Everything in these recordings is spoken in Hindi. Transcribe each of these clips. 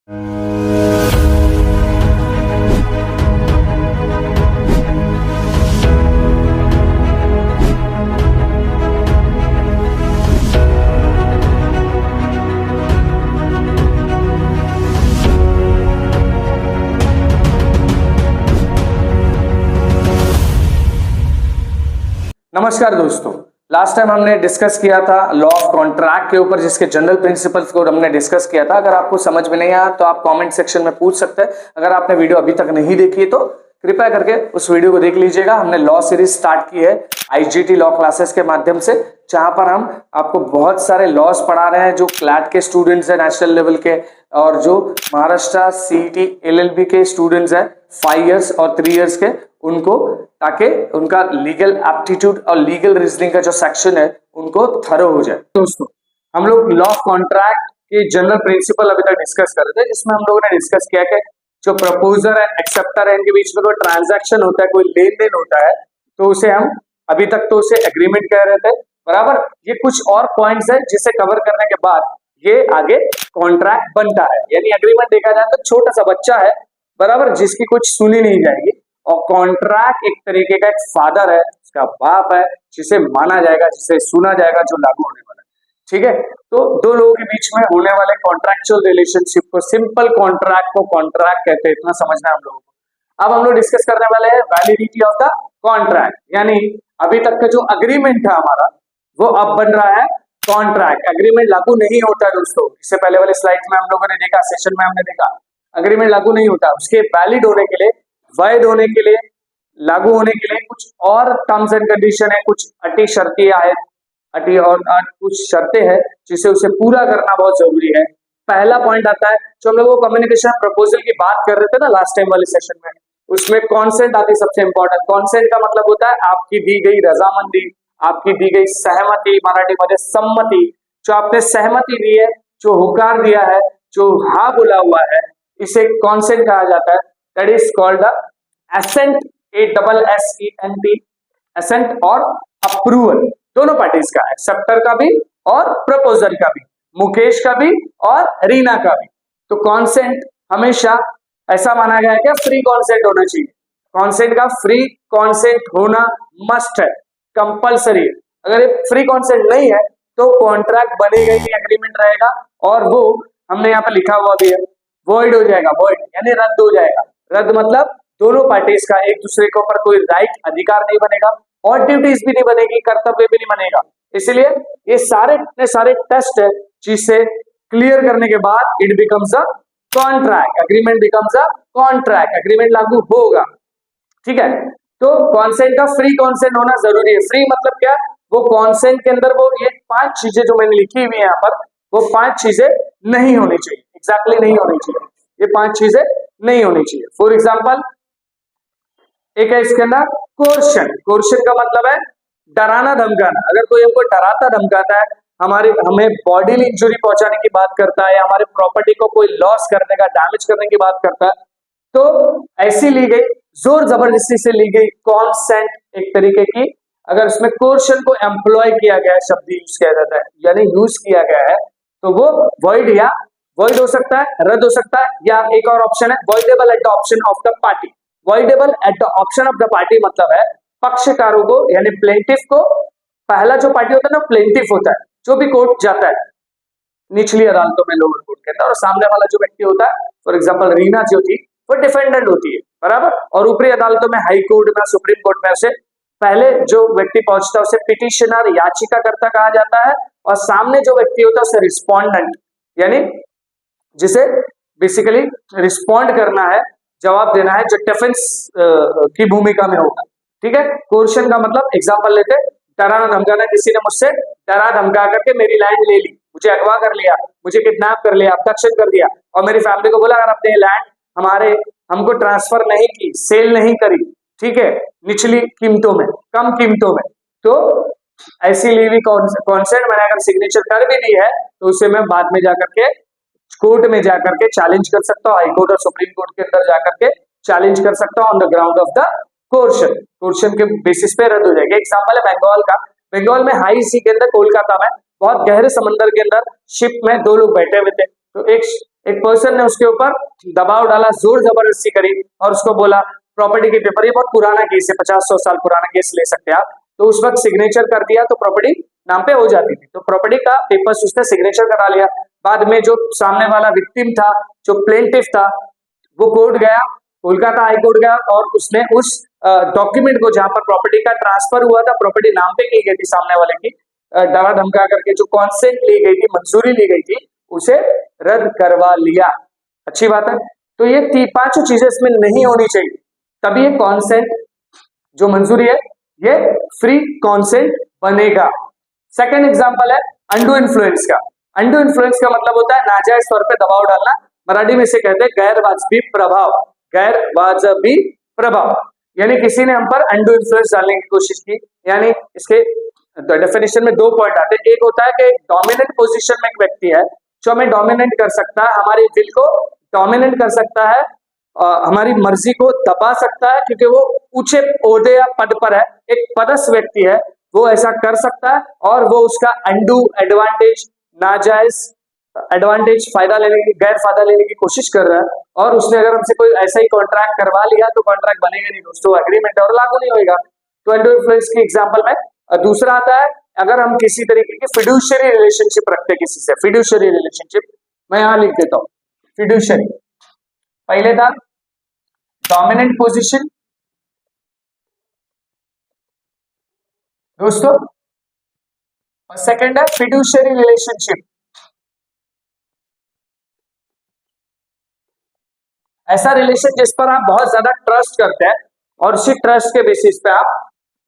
नमस्कार दोस्तों, लास्ट टाइम हमने डिस्कस किया था लॉ ऑफ कॉन्ट्रैक्ट के ऊपर, जिसके जनरल प्रिंसिपल्स को हमने डिस्कस किया था। अगर आपको समझ में नहीं आया तो आप कमेंट सेक्शन में पूछ सकते हैं। अगर आपने वीडियो अभी तक नहीं देखी है तो कृपया करके उस वीडियो को देख लीजिएगा। हमने लॉ सीरीज स्टार्ट की है आईजीटी लॉ क्लासेस के माध्यम से, जहां पर हम आपको बहुत सारे लॉस पढ़ा रहे हैं जो क्लैट के स्टूडेंट्स है नेशनल लेवल के, और जो महाराष्ट्र सीईटी एलएलबी के स्टूडेंट्स है 5 इयर्स और 3 इयर्स के, उनको, ताकि उनका लीगल एप्टीट्यूड और लीगल रीजनिंग का जो सेक्शन है उनको थरो हो जाए। दोस्तों, हम लोग लॉ ऑफ कॉन्ट्रैक्ट के जनरल प्रिंसिपल अभी तक डिस्कस कर रहे थे, जिसमें हम लोगों ने डिस्कस किया कि जो प्रपोजर है एक्सेप्टर है, इनके बीच में कोई ट्रांजैक्शन होता है, कोई लेन देन होता है, तो उसे हम अभी तक तो उसे एग्रीमेंट कह रहे थे, बराबर। ये कुछ और पॉइंट्स है जिसे कवर करने के बाद ये आगे कॉन्ट्रैक्ट बनता है। यानी एग्रीमेंट देखा जाए तो छोटा सा बच्चा है, बराबर, जिसकी कुछ सुनी नहीं जाएगी, और कॉन्ट्रैक्ट एक तरीके का एक फादर है, उसका बाप है, जिसे माना जाएगा, जिसे सुना जाएगा, जो लागू होने वाला है। ठीक है, तो दो लोगों के बीच में होने वाले कॉन्ट्रैक्चुअल रिलेशनशिप को, सिंपल कॉन्ट्रैक्ट को कॉन्ट्रैक्ट कहते हैं, इतना समझना है हम लोगों को। अब हम लोग डिस्कस करने वाले हैं वैलिडिटी ऑफ द कॉन्ट्रैक्ट, यानी अभी तक का जो अग्रीमेंट था हमारा, वो अब बन रहा है कॉन्ट्रैक्ट। एग्रीमेंट लागू नहीं होता दोस्तों, इससे पहले वाले स्लाइड में हम लोगों ने देखा, सेशन में हमने देखा, एग्रीमेंट लागू नहीं होता। उसके वैलिड होने के लिए, वैध होने के लिए, लागू होने के लिए कुछ और टर्म्स एंड कंडीशन है, कुछ अटी शर्तें आए, अटी और कुछ शर्तें हैं जिसे उसे पूरा करना बहुत जरूरी है। पहला पॉइंट आता है, जो हम लोग कम्युनिकेशन प्रपोजल की बात कर रहे थे ना लास्ट टाइम वाले सेशन में, उसमें कॉन्सेंट आती है सबसे इंपॉर्टेंट। कॉन्सेंट का मतलब होता है आपकी दी गई रजामंदी, आपकी दी गई सहमति, मराठी में सम्मति, जो आपने सहमति दी है, जो हुकार दिया है, जो हाँ बोला हुआ है, इसे कॉन्सेंट कहा जाता है। That is called the assent, ASSENT, assent और अप्रूवल, दोनों पार्टीज का, एक्सेप्टर का भी और प्रपोजर का भी, मुकेश का भी और रीना का भी। तो कॉन्सेंट हमेशा ऐसा माना गया है कि फ्री कॉन्सेंट होना चाहिए। कॉन्सेंट का फ्री कॉन्सेंट होना मस्ट है, कंपलसरी है। अगर ये फ्री कॉन्सेंट नहीं है तो कॉन्ट्रैक्ट बनेगा ही नहीं, एग्रीमेंट रहेगा, और वो हमने यहाँ पे लिखा हुआ भी है, वॉइड हो जाएगा। वॉइड यानी रद्द हो जाएगा। रद्द मतलब दोनों पार्टीज का एक दूसरे के ऊपर कोई राइट, अधिकार नहीं बनेगा, और ड्यूटीज भी नहीं बनेगी, कर्तव्य भी नहीं बनेगा। इसलिए ये सारे टेस्ट है, जिसे क्लियर करने के बाद it becomes a contract, agreement becomes a contract, agreement लागू होगा। ठीक है, तो कॉन्सेंट का फ्री कॉन्सेंट होना जरूरी है। फ्री मतलब क्या, वो कॉन्सेंट के अंदर वो ये 5 चीजें जो मैंने लिखी हुई है यहाँ पर, वो 5 चीजें नहीं होनी चाहिए, एग्जैक्टली नहीं होनी चाहिए, ये 5 चीजें नहीं होनी चाहिए। फॉर एग्जाम्पल, एक है इसके अंदर कोर्शन। कोर्शन का मतलब है डराना धमकाना। अगर कोई हमको डराता धमकाता है, हमें बॉडीली इंजुरी पहुंचाने की बात करता है, या हमारे प्रॉपर्टी को कोई लॉस करने का, डैमेज करने की बात करता है, तो ऐसी ली गई, जोर जबरदस्ती से ली गई कॉन्सेंट एक तरीके की, अगर उसमें कोर्शन को एम्प्लॉय किया गया है, शब्द यूज किया जाता है, यानी यूज किया गया है, तो वो वॉइड या वॉइड हो सकता है, रद्द हो सकता है, या एक और ऑप्शन है voidable at the option of the party. Voidable at the option of the party मतलब है पक्षकारों को, यानी प्लेंटिफ को, पहला जो पार्टी होता है ना प्लेंटिफ होता है, जो भी कोर्ट जाता है निचली अदालतों में, लोअर कोर्ट के अंदर, और सामने वाला जो व्यक्ति होता है, फॉर एग्जांपल रीना जो थी, वो डिफेंडेंट होती है, बराबर, और ऊपरी अदालतों में, हाई कोर्ट में, सुप्रीम कोर्ट में, उसे पहले जो व्यक्ति पहुंचता है उसे पिटिशनर, याचिकाकर्ता कहा जाता है, और सामने जो व्यक्ति होता है उसे रिस्पोंडेंट, यानी जिसे बेसिकली रिस्पॉन्ड करना है, जवाब देना है, जो डिफेंस की भूमिका में होगा। ठीक है, कोर्शन का मतलब, एग्जांपल लेते, डराना धमकाना, किसी ने मुझसे डरा धमका करके मेरी लैंड ले ली, मुझे अगवा कर लिया, मुझे किडनैप कर लिया, अब्डक्शन कर दिया, और मेरी फैमिली को बोला अगर आपने लैंड हमको ट्रांसफर नहीं की, सेल नहीं करी, ठीक है, निचली कीमतों में, कम कीमतों में, तो ऐसी ली हुई कॉन्सेंट मैंने अगर सिग्नेचर कर भी दी है, तो उसे मैं बाद में जाकर के कोर्ट में जाकर के चैलेंज कर सकता हूँ, हाई कोर्ट और सुप्रीम कोर्ट के अंदर जाकर के चैलेंज कर सकता हूँ on the ground of the coercion. Coercion के बेसिस पे रद्द हो जाएगा। एग्जांपल है बंगाल का। बंगाल में हाई सी के अंदर, कोलकाता में बहुत गहरे समंदर के अंदर शिप में 2 लोग बैठे हुए थे, तो एक पर्सन ने उसके ऊपर दबाव डाला, जोर जबरदस्ती करी और उसको बोला प्रॉपर्टी के पेपर, ये बहुत पुराना केस है, 50-100 साल पुराना केस ले सकते हैं आप, तो उस वक्त सिग्नेचर कर दिया तो प्रॉपर्टी नाम पे हो जाती थी, तो प्रॉपर्टी का पेपर्स उसने सिग्नेचर करा लिया। बाद में जो सामने वाला विक्टिम था, जो प्लेंटिफ था, वो कोर्ट गया, कोलकाता हाई कोर्ट गया और उसने उस डॉक्यूमेंट को जहां पर प्रॉपर्टी का ट्रांसफर हुआ था, प्रॉपर्टी नाम पे की गई थी सामने वाले की, डरा धमका करके जो कॉन्सेंट ली गई थी, मंजूरी ली गई थी, उसे रद्द करवा लिया। अच्छी बात है। तो ये पांचों चीजें इसमें नहीं होनी चाहिए, तभी ये कॉन्सेंट जो मंजूरी है ये फ्री कॉन्सेंट बनेगा। सेकंड एग्जांपल है अंडू इन्फ्लुएंस का। अंडू इन्फ्लुएंस का मतलब होता है नाजायज तौर पे दबाव डालना, मराठी में से कहते हैं गैर वाजबी प्रभाव, गैर वाजबी प्रभाव, यानी किसी ने हम पर अंडू इन्फ्लुएंस डालने की कोशिश की। यानी इसके डेफिनेशन में दो पॉइंट आते हैं, एक होता है कि डोमिनेंट पोजीशन में एक व्यक्ति है जो हमें डोमिनेट कर सकता है, हमारी विल को डोमिनेट कर सकता है, हमारी मर्जी को दबा सकता है, क्योंकि वो ऊंचे ओहदे या पद पर है, एक पदस्थ व्यक्ति है, वो ऐसा कर सकता है और वो उसका अंडू एडवांटेज, नाजायज एडवांटेज, फायदा लेने की, गैर फायदा लेने की कोशिश कर रहा है। और उसने अगर हमसे कोई ऐसा ही कॉन्ट्रैक्ट करवा लिया तो कॉन्ट्रैक्ट बनेगा नहीं दोस्तों, एग्रीमेंट और लागू नहीं होगा। तो अंडू इन्फ्लुएंस की एग्जांपल में दूसरा आता है अगर हम किसी तरीके की फिड्यूशियरी रिलेशनशिप रखते हैं किसी से, फिड्यूशियरी रिलेशनशिप, मैं यहां लिख देता हूं फिड्यूशियरी। पहले था डोमिनेंट पोजीशन दोस्तों, और सेकंड है फिड्यूशियरी रिलेशनशिप। ऐसा रिलेशन जिस पर आप बहुत ज्यादा ट्रस्ट करते हैं और उसी ट्रस्ट के बेसिस पे आप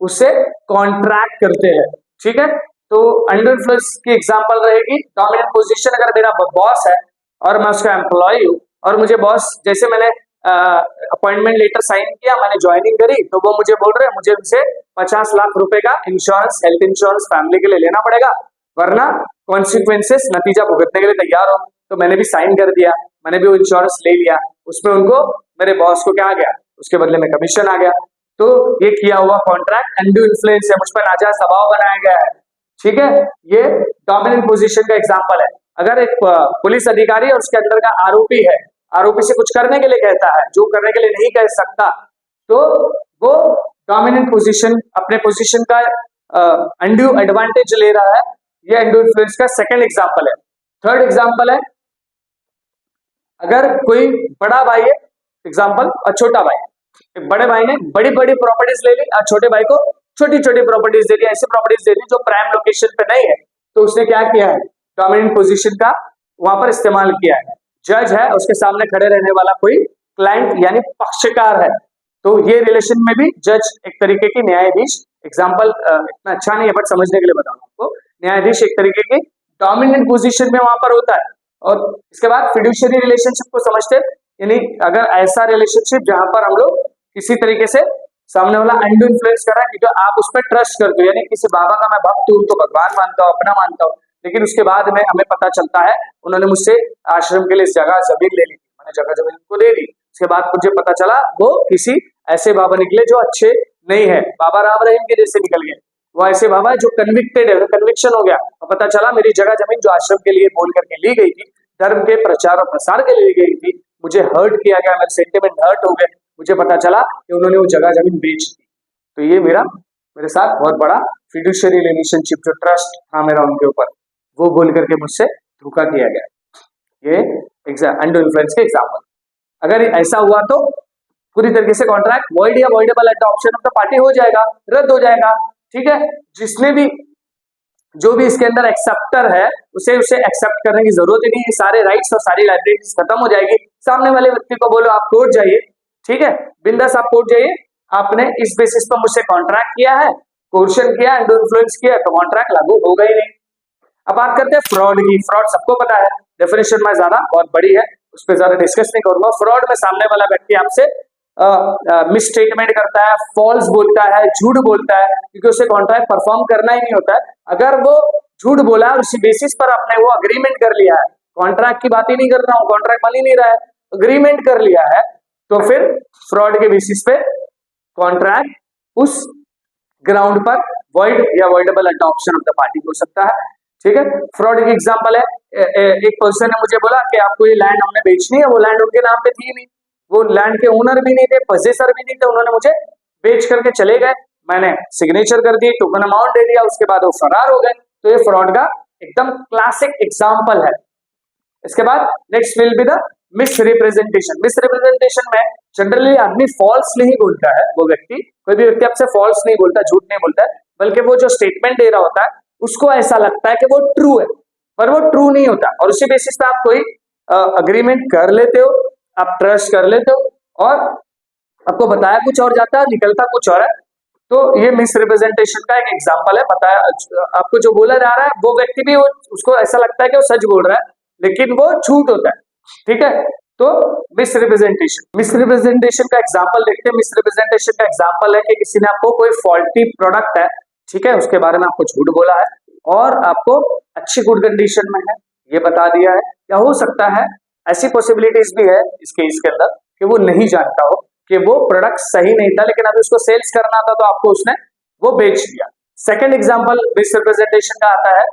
उससे कॉन्ट्रैक्ट करते हैं, ठीक है। तो अंडर इन्फ्लुएंस की एग्जांपल रहेगी डोमिनेंट पोजीशन। अगर मेरा बॉस है और मैं उसका एम्प्लॉय हूं और मुझे बॉस, जैसे मैंने अपॉइंटमेंट लेटर साइन किया, मैंने ज्वाइनिंग करी, तो वो मुझे बोल रहे हैं मुझे उनसे 50 लाख रुपए का इंश्योरेंस, हेल्थ इंश्योरेंस फैमिली के लिए लेना पड़ेगा, वरना कॉन्सिक्वेंसेस, नतीजा भुगतने के लिए तैयार हो। तो मैंने भी साइन कर दिया, मैंने भी वो इंश्योरेंस ले लिया, उसमें उनको, मेरे बॉस को क्या आ गया, उसके बदले में कमीशन आ गया। तो ये किया हुआ कॉन्ट्रैक्ट अंडू इन्फ्लुएंस है, मुझ पर नाजायज दबाव बनाया गया है, ठीक है। ये डोमिनेंट पोजीशन का एग्जांपल है। अगर एक पुलिस अधिकारी और उसके अंदर का आरोपी है, आरोपी से कुछ करने के लिए कहता है जो करने के लिए नहीं कह सकता, तो वो डोमिनेंट पोजीशन, अपने पोजीशन का अंडू एडवांटेज ले रहा है। ये अंडू इन्फ्लुएंस का सेकंड एग्जांपल है। थर्ड एग्जांपल है अगर कोई बड़ा भाई है एग्जांपल और छोटा भाई, बड़े भाई ने बड़ी बड़ी प्रॉपर्टीज ले ली और छोटे भाई को छोटी छोटी प्रॉपर्टीज दे दी, ऐसी प्रॉपर्टीज दे दी जो प्राइम लोकेशन पे नहीं है, तो उसने क्या किया है, डोमिनेंट पोजीशन का वहां पर इस्तेमाल किया है। जज है, उसके सामने खड़े रहने वाला कोई क्लाइंट यानी पक्षकार है, तो ये रिलेशन में भी जज एक तरीके की न्यायाधीश, एग्जाम्पल इतना अच्छा नहीं है बट समझने के लिए बताऊं आपको, न्यायाधीश एक तरीके की डोमिनेंट पोजीशन में वहां पर होता है। और इसके बाद फिड्यूशियरी रिलेशनशिप को समझते हैं, यानी अगर ऐसा रिलेशनशिप जहां पर हम लोग किसी तरीके से सामने वाला अंडू इन्फ्लुएंस कर रहा है, क्योंकि आप उस पर ट्रस्ट करते हो, यानी किसी बाबा का मैं भक्त हूं, उनको भगवान मानता हूं, अपना मानता हूं, लेकिन उसके बाद में हमें पता चलता है उन्होंने मुझसे आश्रम के लिए जगह जमीन ले ली, मैंने जगह जमीन उनको दे दी, उसके बाद मुझे पता चला वो किसी ऐसे बाबा निकले जो अच्छे नहीं है, बाबा राम रहीम के जैसे निकल गए, वो ऐसे बाबा जो कन्विक्टेड है, कन्विक्शन हो गया और पता चला मेरी जगह जमीन जो आश्रम के लिए बोल करके ली गई थी, धर्म के प्रचार और प्रसार के लिए ली गई थी, मुझे हर्ट किया गया, मेरे सेंटिमेंट हर्ट हो गए, मुझे पता चला कि उन्होंने वो जगह जमीन बेच दी। तो ये मेरे साथ बहुत बड़ा फिड्यूशियरी रिलेशनशिप, जो ट्रस्ट था मेरा उनके ऊपर, वो बोल करके मुझसे धोखा किया गया। ये अंडू इन्फ्लुएंस के एग्जाम्पल। अगर ऐसा हुआ तो पूरी तरीके से कॉन्ट्रैक्ट वॉइड या voidable at the option of the party हो जाएगा, रद्द हो जाएगा, ठीक है। जिसने भी, जो भी इसके अंदर एक्सेप्टर है, उसे एक्सेप्ट करने की जरूरत ही नहीं है, सारे राइट्स और सारी लाइबिलिटीज खत्म हो जाएगी। सामने वाले व्यक्ति को बोलो आप कोर्ट जाइए, ठीक है, बिंदास आप कोर्ट जाइए, आपने इस बेसिस पर मुझसे कॉन्ट्रैक्ट किया है, कोर्शन किया, अंडू इन्फ्लुएंस किया, तो कॉन्ट्रैक्ट लागू होगा ही नहीं। अब बात करते हैं फ्रॉड की। फ्रॉड सबको पता है, डेफिनेशन में ज्यादा बहुत बड़ी है, उस पर ज्यादा डिस्कस नहीं करूंगा। फ्रॉड में सामने वाला व्यक्ति आपसे मिसस्टेटमेंट करता है, फॉल्स बोलता है, झूठ बोलता है, क्योंकि उसे कॉन्ट्रैक्ट परफॉर्म करना ही नहीं होता है। अगर वो झूठ बोला और उसी बेसिस पर आपने वो अग्रीमेंट कर लिया है, कॉन्ट्रैक्ट की बात ही नहीं कर रहा हूं, कॉन्ट्रैक्ट बन ही नहीं रहा है, अग्रीमेंट कर लिया है, तो फिर फ्रॉड के बेसिस पे कॉन्ट्रैक्ट उस ग्राउंड पर वॉइड या voidable at the option of the party हो सकता है। ठीक है। फ्रॉड की एग्जांपल है, एक पर्सन ने मुझे बोला कि आपको ये लैंड हमने बेचनी है, वो लैंड उनके नाम पे थी नहीं, वो लैंड के ओनर भी नहीं थे, पोजेसर भी नहीं थे, उन्होंने मुझे बेच करके चले गए, मैंने सिग्नेचर कर दी, टोकन अमाउंट दे दिया, उसके बाद वो फरार हो गए। तो ये फ्रॉड का एकदम क्लासिक एग्जाम्पल है। इसके बाद next will be the miss representation. Miss representation में जनरली आदमी फॉल्स नहीं बोलता है, वो व्यक्ति, कोई भी व्यक्ति आपसे फॉल्स नहीं बोलता, झूठ नहीं बोलता है, बल्कि वो जो स्टेटमेंट दे रहा होता है उसको ऐसा लगता है कि वो ट्रू है, पर वो ट्रू नहीं होता, और उसी बेसिस पे आप कोई अग्रीमेंट कर लेते हो, आप ट्रस्ट कर लेते हो, और आपको बताया कुछ और जाता है, निकलता कुछ और है। तो ये मिस रिप्रेजेंटेशन का एक एग्जांपल है। बताया आपको जो बोला जा रहा है वो व्यक्ति भी उसको ऐसा लगता है कि वो सच बोल रहा है, लेकिन वो झूठ होता है, ठीक है। तो मिस रिप्रेजेंटेशन का एग्जांपल देखते हैं। मिस रिप्रेजेंटेशन का एग्जांपल है कि किसी ने आपको कोई फॉल्टी प्रोडक्ट है, ठीक है, उसके बारे में आपको झूठ बोला है और आपको अच्छी गुड कंडीशन में है ये बता दिया है, या हो सकता है ऐसी पॉसिबिलिटीज भी है इस केस के अंदर कि वो नहीं जानता हो कि वो प्रोडक्ट सही नहीं था, लेकिन अभी उसको सेल्स करना था तो आपको उसने वो बेच दिया। सेकंड एग्जांपल मिस रिप्रेजेंटेशन का आता है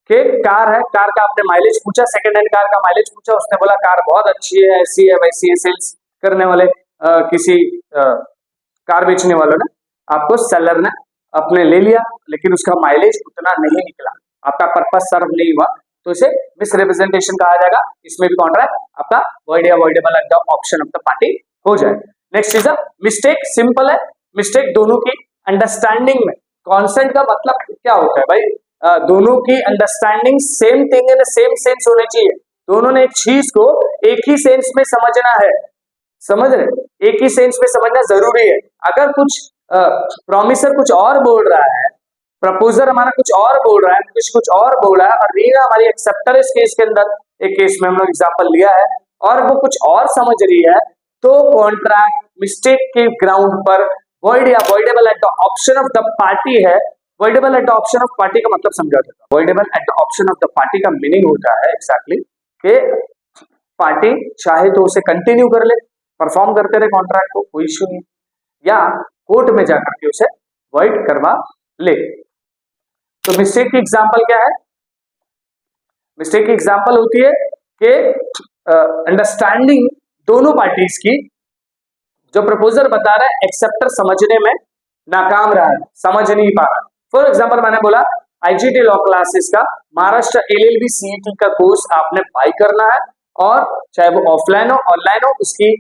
कि कार है, कार का आपने माइलेज पूछा, सेकंड हैंड कार का माइलेज पूछा, उसने बोला कार बहुत अच्छी है, ऐसी है वैसी है। सेल्स करने वाले किसी कार बेचने वालों ने आपको, सेलर ने अपने ले लिया, लेकिन उसका माइलेज उतना नहीं निकला, आपका पर्पस सर्व नहीं हुआ, तो इसे मिस रिप्रेजेंटेशन कहा जाएगा। इसमें भी कॉन्ट्रैक्ट आपका वॉइड या voidable at the option of the party हो जाए। Next is a mistake. Simple है, मिस्टेक दोनों की अंडरस्टैंडिंग में। कॉन्सेंट का मतलब क्या होता है भाई? दोनों की understanding same thing in same sense होनी चाहिए, दोनों ने एक चीज को एक ही सेंस में समझना है, समझ रहे, एक ही सेंस में समझना जरूरी है। अगर कुछ प्रॉमिसर कुछ और बोल रहा है, प्रपोजर हमारा कुछ और बोल रहा है, कुछ और बोल रहा है, और रीना हमारी एक्सेप्टर इस केस के अंदर, एक केस में हम लोग एग्जांपल लिया है, और वो कुछ और समझ रही है, तो कॉन्ट्रैक्ट मिस्टेक के ग्राउंड पर वॉइड या voidable at the option of the party है। Voidable at the option of party का मतलब समझा देता हूं। Voidable at the option of the party का मीनिंग होता है एक्जैक्टली कि पार्टी चाहे तो उसे कंटिन्यू कर ले, परफॉर्म करते रहे कॉन्ट्रैक्ट को, कोई इश्यू नहीं, या कोर्ट में जाकर के उसे वॉइड करवा ले। तो मिस्टेक की एग्जांपल क्या है? मिस्टेक की एग्जांपल होती है कि अंडरस्टैंडिंग दोनों पार्टीज की, जो प्रपोजर बता रहा है एक्सेप्टर समझने में नाकाम रहा है, समझ नहीं पा रहा। फॉर एग्जांपल मैंने बोला आईजीटी लॉ क्लासेस का महाराष्ट्र एलएलबी सीईटी का कोर्स आपने बाय करना है, और चाहे वो ऑफलाइन हो ऑनलाइन हो, उसकी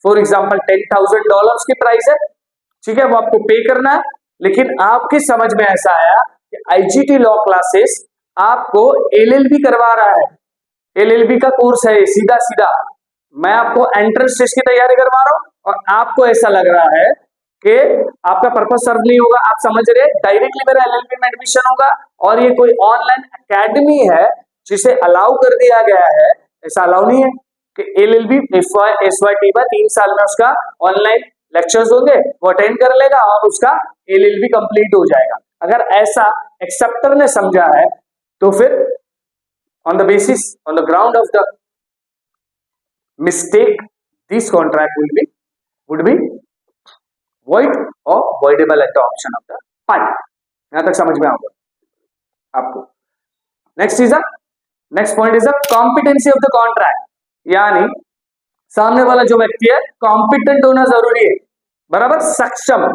फॉर एग्जांपल $10,000 की प्राइस है, ठीक है, वो आपको पे करना है। लेकिन आपकी समझ में ऐसा आया कि आईजीटी लॉ क्लासेस आपको एलएलबी करवा रहा है, एलएलबी का कोर्स है, सीधा सीधा मैं आपको एंट्रेंस टेस्ट की तैयारी करवा रहा हूं, और आपको ऐसा लग रहा है कि आपका पर्पस सर्व नहीं होगा, आप समझ रहे डायरेक्टली मेरा एलएलबी में एडमिशन होगा, और ये कोई ऑनलाइन एकेडमी है जिसे अलाउ कर दिया गया है। ऐसा अलाउ नहीं है कि एलएलबी एसवाईटी में 3 साल में उसका ऑनलाइन लेक्चर्स होंगे, वो अटेंड कर लेगा और उसका एलएलबी कंप्लीट हो जाएगा। अगर ऐसा एक्सेप्टर ने समझा है, तो फिर on the basis, on the ground of the mistake, this contract would be void or voidable at the option of the party। यहां तक समझ में आऊंगा आपको। Next point is the competency of the contract, यानी सामने वाला जो व्यक्ति है कॉम्पिटेंट होना जरूरी है, बराबर सक्षम,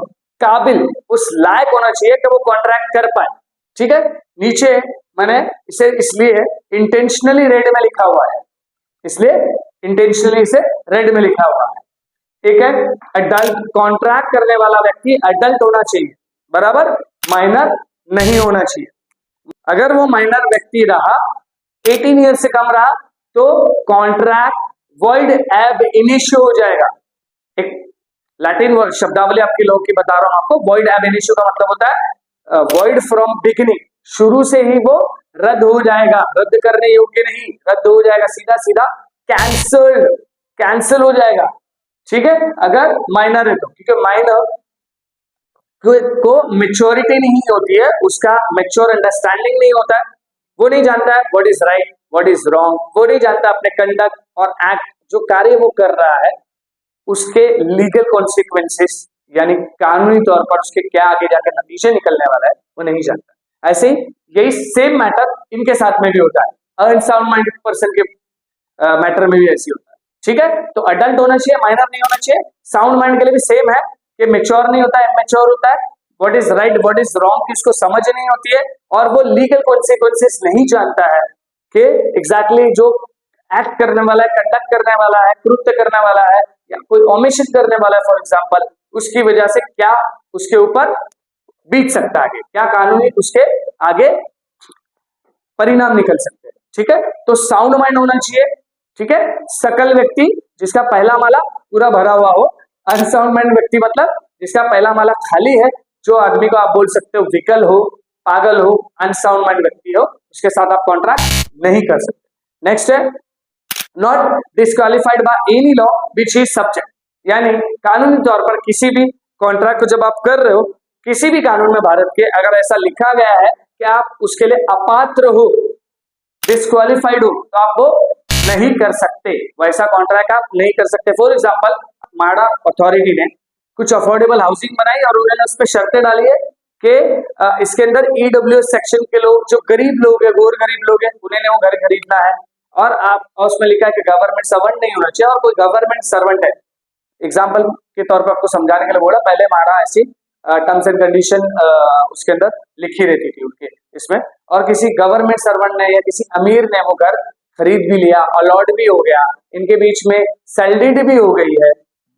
काबिल, उस लायक होना चाहिए कि वो कॉन्ट्रैक्ट कर पाए, ठीक है। नीचे मैंने इसे इसलिए इंटेंशनली रेड में लिखा हुआ है, इसलिए इंटेंशनली इसे रेड में लिखा हुआ है। एक है एडल्ट, कॉन्ट्रैक्ट करने वाला व्यक्ति एडल्ट होना चाहिए, बराबर, माइनर नहीं होना चाहिए। अगर वो माइनर व्यक्ति रहा, 18 ईयर से कम रहा, तो कॉन्ट्रैक्ट वॉइड एब इनिशियो हो जाएगा। एक लैटिन वर्ड शब्दावली आपकी लोग की बता रहा हूं आपको। वॉइड एब इनिशियो का मतलब होता है वॉइड फ्रॉम बिगिनिंग, शुरू से ही वो रद्द हो जाएगा, रद्द करने योग्य नहीं, रद्द हो जाएगा, सीधा सीधा कैंसिल हो जाएगा, ठीक है, अगर माइनर है तो। क्योंकि माइनर को मेच्योरिटी नहीं होती है, उसका मेच्योर अंडरस्टैंडिंग नहीं होता है, वो नहीं जानता है what is right what is wrong, वो नहीं जानता अपने कंडक्ट और एक्ट, जो कार्य वो कर रहा है उसके लीगल कॉन्सिक्वेंसेस, यानी कानूनी तौर पर उसके क्या आगे जाकर नतीजे निकलने वाला है, वो नहीं जानता। ऐसे ही यही सेम मैटर इनके साथ में भी होता है, अनसाउंड माइंडेड पर्सन के मैटर में भी ऐसी होता है। ठीक है, तो अडल्ट होना चाहिए, माइनर नहीं होना चाहिए। साउंड माइंड के लिए भी सेम है कि मेच्योर नहीं होता है, इमेच्योर होता है, what is right what is wrong की उसको समझ नहीं होती है, और वो लीगल कॉन्सिक्वेंसेस नहीं जानता है कि एग्जैक्टली जो एक्ट करने वाला है, कंडक्ट करने वाला है, कृत्य करने वाला है, या कोई ओमिशन करने वाला है फॉर एग्जांपल, उसकी वजह से क्या उसके ऊपर बीत सकता है, क्या कानूनी उसके आगे परिणाम निकल सकते हैं। ठीक है, तो साउंड माइंड होना चाहिए। ठीक है, सकल व्यक्ति जिसका पहला माला पूरा भरा हुआ हो, अनसाउंड माइंड व्यक्ति मतलब जिसका पहला माला खाली है, जो आदमी को आप बोल सकते हो विकल हो, पागल हो, अनसाउंड माइंड व्यक्ति हो, उसके साथ आप कॉन्ट्रैक्ट नहीं कर सकते। नेक्स्ट है not disqualified by any law which is subject, यानी कानूनी तौर पर किसी भी कॉन्ट्रैक्ट को जब आप कर रहे हो, किसी भी कानून में भारत के अगर ऐसा लिखा गया है कि आप उसके लिए अपात्र हो, डिस्क्वालिफाइड हो, तो आप वो नहीं कर सकते, वैसा कॉन्ट्रैक्ट आप नहीं कर सकते। फॉर एग्जांपल माड़ा अथॉरिटी ने कुछ अफोर्डेबल हाउसिंग बनाई और उन्होंने उस पर शर्तें डाली है कि इसके अंदर ईडब्ल्यूएस सेक्शन के लोग, जो गरीब लोग है, गौर गरीब लोग हैं, उन्हें वो घर खरीदना है, और आप उसमें लिखा है कि गवर्नमेंट सर्वेंट नहीं होना चाहिए, और कोई गवर्नमेंट सर्वेंट है, एग्जाम्पल के तौर पर आपको समझाने के लिए बोला, पहले माड़ा ऐसी टर्म्स एंड कंडीशन उसके अंदर लिखी रहती थी उनके इसमें, और किसी गवर्नमेंट सर्वेंट ने या किसी अमीर ने वो घर खरीद भी लिया, अलॉट भी हो गया, इनके बीच में सेल्डिड भी हो गई है,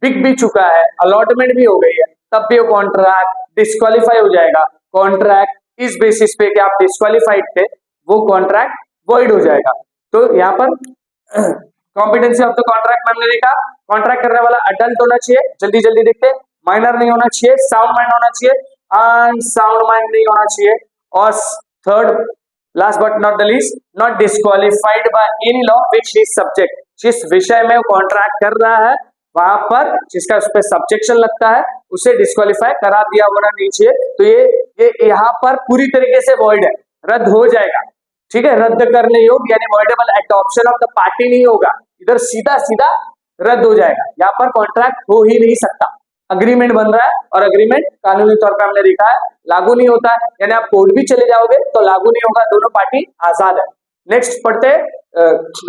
बिक भी चुका है, अलॉटमेंट भी हो गई है, तब भी वो कॉन्ट्रैक्ट डिस्क्वालीफाई हो जाएगा। कॉन्ट्रैक्ट इस बेसिस पे कि आप डिस्क्वालीफाइड थे, वो कॉन्ट्रैक्ट वॉइड हो जाएगा। तो यहाँ पर कॉम्पिटेंसी ऑफ द कॉन्ट्रैक्ट मैंने देखा, कॉन्ट्रैक्ट करने वाला अडल्ट होना चाहिए, जल्दी जल्दी देखते, माइनर नहीं होना चाहिए, साउंड माइंड होना चाहिए, अनसाउंड माइंड नहीं होना चाहिए, और third last but not the least not disqualified by any law which is subject, जिस विषय में वो कॉन्ट्रैक्ट कर रहा है वहां पर जिसका उस पर सब्जेक्शन लगता है उसे डिस्क्वालीफाई करा दिया होना नहीं चाहिए। तो ये यहाँ पर पूरी तरीके से वॉइड है, रद्द हो जाएगा। ठीक है, रद्द करने योग्य यानी voidable adoption of the party नहीं होगा, इधर सीधा सीधा रद्द हो जाएगा, यहाँ पर कॉन्ट्रैक्ट हो ही नहीं सकता। अग्रीमेंट बन रहा है और अग्रीमेंट कानूनी तौर पर हमने देखा है लागू नहीं होता है, यानी आप कोर्ट भी चले जाओगे तो लागू नहीं होगा, दोनों पार्टी आजाद है। नेक्स्ट पढ़ते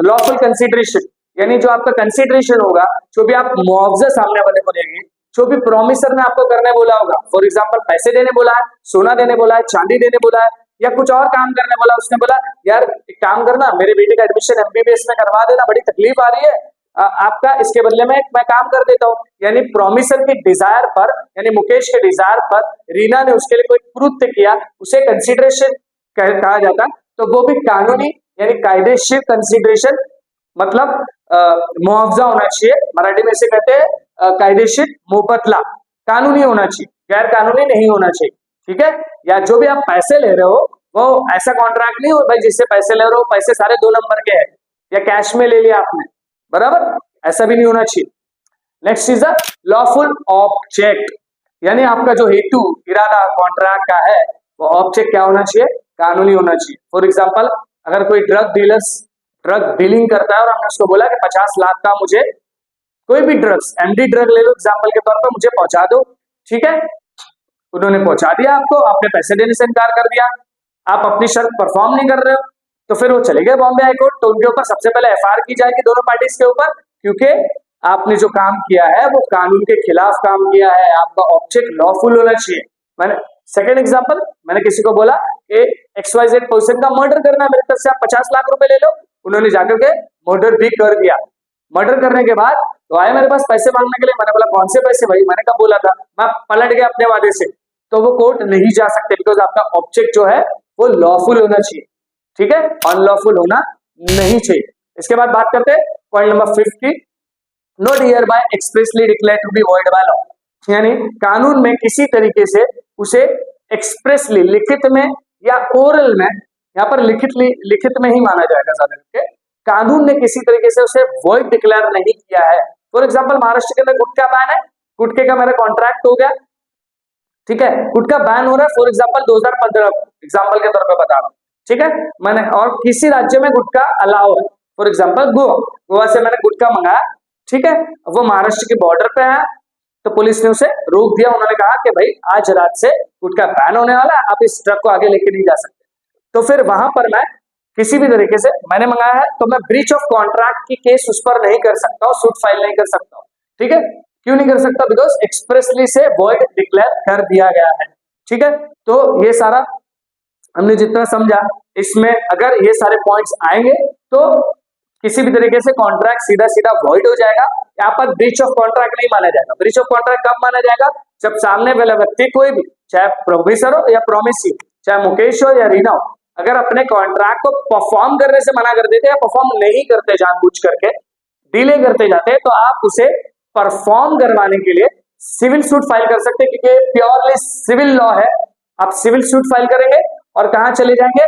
लॉफुल कंसिडरेशन, यानी जो आपका कंसिडरेशन होगा, जो भी आप मुआवजा सामने वाले को देंगे, जो भी प्रोमिसर ने आपको करने बोला होगा, फॉर एग्जांपल पैसे देने बोला है, सोना देने बोला है, चांदी देने बोला है, या कुछ और काम करने बोला, उसने बोला यार एक काम करना, मेरे बेटे का एडमिशन एमबीबीएस में करवा देना, बड़ी तकलीफ आ रही है आपका, इसके बदले में मैं काम कर देता हूँ। यानी प्रोमिसर के डिजायर पर, यानी मुकेश के डिजायर पर रीना ने उसके लिए कोई कृत्य किया, उसे कंसिडरेशन कहा जाता है। तो वो भी कानूनी यानी कायदेशीर कंसिडरेशन, मतलब मुआवजा होना चाहिए, मराठी में इसे कहते हैं कायदेशीर मुबदला, कानूनी होना चाहिए, गैर कानूनी नहीं होना चाहिए। ठीक है, या जो भी आप पैसे ले रहे हो वो ऐसा कॉन्ट्रैक्ट नहीं हो भाई जिससे पैसे ले रहे हो पैसे सारे 2 नंबर के हैं या कैश में ले लिया आपने, बराबर, ऐसा भी नहीं होना चाहिए। Next is a lawful object, यानी आपका जो हेतु इरादा कॉन्ट्रैक्ट का है वो ऑब्जेक्ट क्या होना चाहिए, कानूनी होना चाहिए। फॉर एग्जांपल अगर कोई ड्रग डीलिंग करता है और हमने उसको बोला कि 50 लाख का मुझे कोई भी ड्रग्स, एमडी ड्रग ले लो एग्जांपल के तौर पर, मुझे पहुंचा दो, ठीक है, उन्होंने पहुंचा दिया आपको, आपने पैसे देने से इनकार कर दिया, आप अपनी शर्त परफॉर्म नहीं कर रहे हो, तो फिर वो चले गए बॉम्बे हाईकोर्ट, तो उनके ऊपर सबसे पहले एफआईआर की जाएगी दोनों पार्टीज के ऊपर, क्योंकि आपने जो काम किया है वो कानून के खिलाफ काम किया है, आपका ऑब्जेक्ट लॉफुल होना चाहिए। मैंने सेकंड एग्जांपल, मैंने किसी को बोला कि XYZ पर्सन का मर्डर करना है, मेरे तरफ से आप 50 लाख रुपए ले लो, उन्होंने जाकर के मर्डर भी कर दिया। मर्डर करने के बाद तो आए मेरे पास पैसे मांगने के लिए, मैंने बोला कौन से पैसे भाई, मैंने कब बोला था, मैं पलट गया अपने वादे से, तो वो कोर्ट नहीं जा सकते, बिकॉज आपका ऑब्जेक्ट जो है वो लॉफुल होना चाहिए। ठीक है, अनलॉफुल होना नहीं चाहिए। इसके बाद बात करते हैं पॉइंट नंबर 5 की, not hereby expressly declared to be void by law, यानी कानून में किसी तरीके से उसे एक्सप्रेसली लिखित में या ओरल में, यहाँ पर लिखित में ही माना जाएगा ज्यादा करके, कानून ने किसी तरीके से उसे वॉइड डिक्लेयर नहीं किया है। फॉर एग्जांपल महाराष्ट्र के अंदर गुटखा बैन है, गुटखे का मेरा कॉन्ट्रैक्ट हो गया, ठीक है, गुटखा बैन हो रहा है फॉर एग्जांपल 2015 एग्जांपल के तौर पे बता रहा हूं, ठीक है, मैंने, और किसी राज्य में गुटखा अलाउ है, फॉर एग्जांपल गोवा से मैंने गुटखा मंगाया, ठीक है, वो महाराष्ट्र के बॉर्डर पे है, तो पुलिस ने उसे रोक दिया। उन्होंने कहा कि भाई आज रात से गुटखा बैन होने वाला है, आप इस ट्रक को आगे लेके नहीं जा सकते। तो फिर वहां पर मैं किसी भी तरीके से मैंने मंगाया है तो मैं ब्रीच ऑफ कॉन्ट्रैक्ट की केस उस पर नहीं कर सकता हूँ, सूट फाइल नहीं कर सकता हूँ। ठीक है, क्यों नहीं कर सकता? बिकॉज एक्सप्रेसली से वॉइड डिक्लेयर कर दिया गया है। ठीक है, तो ये सारा हमने जितना समझा, इसमें अगर ये सारे पॉइंट्स आएंगे तो किसी भी तरीके से कॉन्ट्रैक्ट सीधा सीधा वॉइड हो जाएगा। यहाँ पर ब्रीच ऑफ कॉन्ट्रैक्ट नहीं माना जाएगा। ब्रीच ऑफ कॉन्ट्रैक्ट कब माना जाएगा? जब सामने वाला व्यक्ति कोई भी, चाहे प्रोमिसर हो या प्रोमिसी, चाहे मुकेश हो या रीना हो, अगर अपने कॉन्ट्रैक्ट को परफॉर्म करने से मना कर देते या परफॉर्म नहीं करते, जानबूझ करके डिले करते जाते हैं, तो आप उसे परफॉर्म करवाने के लिए सिविल सूट फाइल कर सकते हैं, क्योंकि प्योरली सिविल लॉ है। आप सिविल सूट फाइल करेंगे और कहां चले जाएंगे?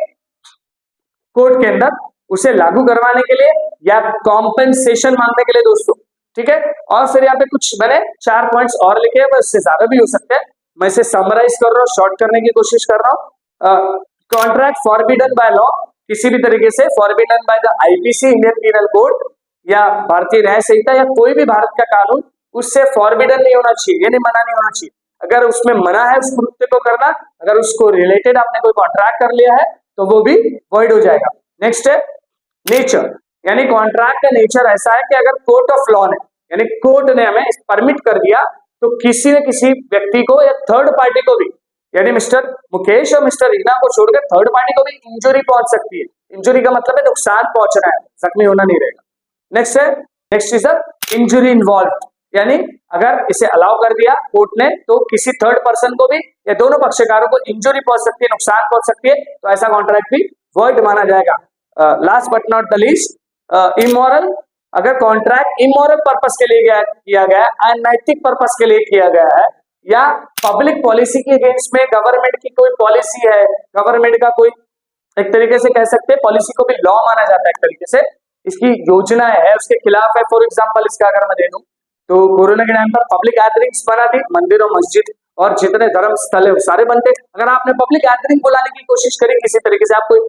कोर्ट के अंदर, उसे लागू करवाने के लिए या कॉम्पेंसेशन मांगने के लिए दोस्तों। ठीक है, और फिर यहाँ पे कुछ मैंने 4 पॉइंट्स और लिखे हैं, इससे ज्यादा भी हो सकते हैं, मैं इसे समराइज कर रहा हूँ, शॉर्ट करने की कोशिश कर रहा हूँ। कॉन्ट्रैक्ट फॉरबिडन बाय लॉ, किसी भी तरीके से forbidden by the IPC, Indian penal code, या भारतीय न्याय संहिता या कोई भी भारत का कानून, उससे फॉरबिडन नहीं होना चाहिए, ये नहीं मना नहीं होना चाहिए। अगर उसमें मना है उस कृत्य को करना, अगर उसको रिलेटेड आपने कोई कॉन्ट्रैक्ट कर लिया है तो वो भी वॉइड हो जाएगा। नेक्स्ट है नेचर, यानी कॉन्ट्रैक्ट का नेचर ऐसा है कि अगर कोर्ट ऑफ लॉ ने, यानी कोर्ट ने हमें परमिट कर दिया, तो किसी न किसी व्यक्ति को या थर्ड पार्टी को भी, यानी मिस्टर मुकेश और मिस्टर रीना को छोड़कर थर्ड पार्टी को भी इंजुरी पहुंच सकती है। इंजुरी का मतलब है नुकसान पहुंचना है, जख्मी होना नहीं रहेगा। नेक्स्ट है, नेक्स्ट इज इंजुरी इन्वॉल्व, यानी अगर इसे अलाउ कर दिया कोर्ट ने तो किसी थर्ड पर्सन को भी या दोनों पक्षकारों को इंजुरी पहुंच सकती है, नुकसान पहुंच सकती है, तो ऐसा कॉन्ट्रैक्ट भी वॉइड माना जाएगा। Last but not the least, immoral, अगर कॉन्ट्रैक्ट इमोरल पर्पस के लिए किया गया है, अनैतिक पर्पस के लिए किया गया है, या पब्लिक पॉलिसी के अगेंस्ट में गवर्नमेंट की कोई पॉलिसी है, गवर्नमेंट का कोई एक तरीके से कह सकते हैं पॉलिसी को भी लॉ माना जाता है, एक तरीके से इसकी योजना है, उसके खिलाफ है। फॉर एग्जांपल इसका अगर मैं दे दूं तो कोरोना के टाइम पर पब्लिक गैदरिंग्स बना थी, मंदिर और मस्जिद और जितने धर्म स्थल है वो सारे बनते। अगर आपने पब्लिक गैदरिंग बुलाने की कोशिश करी किसी तरीके से, आप कोई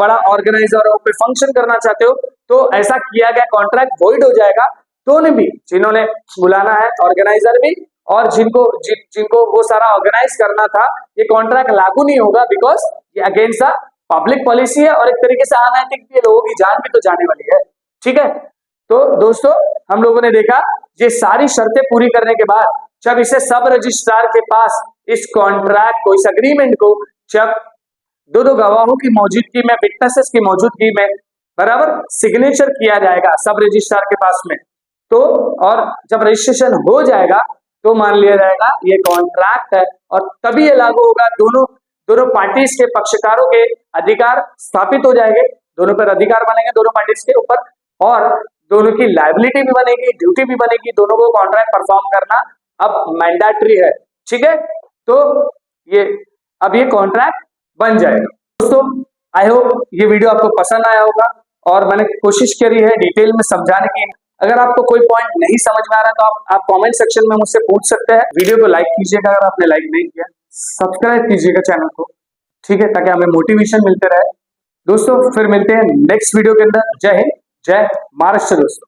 बड़ा ऑर्गेनाइजर और फंक्शन करना चाहते हो, तो ऐसा किया गया कॉन्ट्रैक्ट वॉइड हो जाएगा। दोनों भी, जिन्होंने बुलाना है ऑर्गेनाइजर भी और जिनको वो सारा ऑर्गेनाइज करना था, ये कॉन्ट्रैक्ट लागू नहीं होगा, बिकॉज ये अगेंस्ट द पब्लिक पॉलिसी है और एक तरीके से अनैतिक भी, लोगों की जान भी तो जाने वाली है। ठीक है, तो दोस्तों हम लोगों ने देखा ये सारी शर्तें पूरी करने के बाद जब इसे सब रजिस्ट्रार के पास इस कॉन्ट्रैक्ट को, इस अग्रीमेंट को, जब दो गवाहों की मौजूदगी में, विटनेसेस की मौजूदगी में बराबर सिग्नेचर किया जाएगा सब रजिस्ट्रार के पास में, तो और जब रजिस्ट्रेशन हो जाएगा तो मान लिया जाएगा ये कॉन्ट्रैक्ट है और तभी ये लागू होगा। दोनों पार्टीज के पक्षकारों के अधिकार स्थापित हो जाएंगे, दोनों पर अधिकार बनेंगे दोनों पार्टीज के ऊपर, और दोनों की लायबिलिटी भी बनेगी, ड्यूटी भी बनेगी, दोनों को कॉन्ट्रैक्ट परफॉर्म करना अब मैंडेटरी है। ठीक है, तो ये अब ये कॉन्ट्रैक्ट बन जाएगा। दोस्तों आई होप ये वीडियो आपको पसंद आया होगा और मैंने कोशिश करी है डिटेल में समझाने की। अगर आपको कोई पॉइंट नहीं समझ में आ रहा तो आप कमेंट सेक्शन में मुझसे पूछ सकते हैं। वीडियो को लाइक कीजिएगा, अगर आपने लाइक नहीं किया सब्सक्राइब कीजिएगा चैनल को, ठीक है, ताकि हमें मोटिवेशन मिलते रहे। दोस्तों फिर मिलते हैं नेक्स्ट वीडियो के अंदर। जय हिंद, जय महाराष्ट्र दोस्तों।